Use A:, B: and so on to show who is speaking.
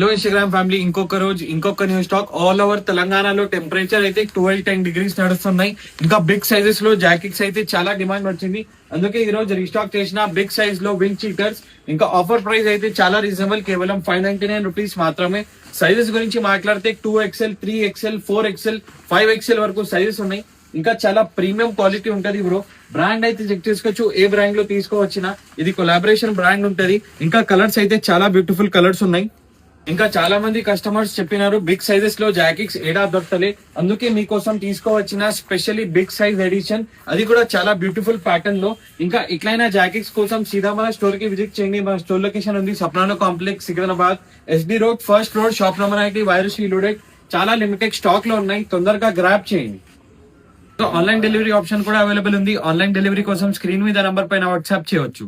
A: Hello Instagram family, ఇంకొక new stock. All over తెలంగాణలో temperature అయితే 12-10 డిగ్రీస్ నడుస్తున్నాయి. ఇంకా బిగ్ సైజెస్ లో జాకెట్స్ అయితే చాలా డిమాండ్ వచ్చింది. అందుకే ఈ రోజు రీస్టాక్ చేసిన బిగ్ సైజ్ లో విండ్ చీటర్స్. ఇంకా ఆఫర్ ప్రైస్ అయితే చాలా రీజనబుల్, కేవలం 599 రూపీస్ మాత్రమే. సైజెస్ గురించి మాట్లాడితే 2XL, 3XL, 4XL, 5XL వరకు సైజెస్ ఉన్నాయి. ఇంకా చాలా ప్రీమియం క్వాలిటీ ఉంటది బ్రో. బ్రాండ్ అయితే చెక్ చేసుకోవచ్చు, ఏ బ్రాండ్ లో తీసుకోవచ్చినా. ఇది కొలాబరేషన్ బ్రాండ్ ఉంటది. ఇంకా కలర్స్ అయితే చాలా బ్యూటిఫుల్ కలర్స్ ఉన్నాయి. ఇంకా చాలా మంది కస్టమర్స్ చెప్పినారు బిగ్ సైజెస్ లో జాకెట్స్ ఏడా దొరకలే, అందుకే మీకోసం తీసుకోవచ్చిన స్పెషల్లీ బిగ్ సైజ్ ఎడిషన్, అది కూడా చాలా బ్యూటిఫుల్ ప్యాటర్న్ లో. ఇంకా ఇట్లైనా జాకెట్స్ కోసం సీదా మన స్టోర్ కి విజిట్ చేయండి. మన స్టోర్ లొకేషన్ ఉంది సప్నానో complex, Secunderabad, SD road, first floor, shop number 90, virus loaded. చాలా లిమిటెడ్ స్టాక్ లో ఉన్నాయి, తొందరగా గ్రాప్ చేయండి. సో ఆన్లైన్ డెలివరీ ఆప్షన్ కూడా అవైలబుల్ ఉంది. ఆన్లైన్ డెలివరీ కోసం స్క్రీన్ మీద నంబర్ పైన వాట్సాప్ చేయవచ్చు.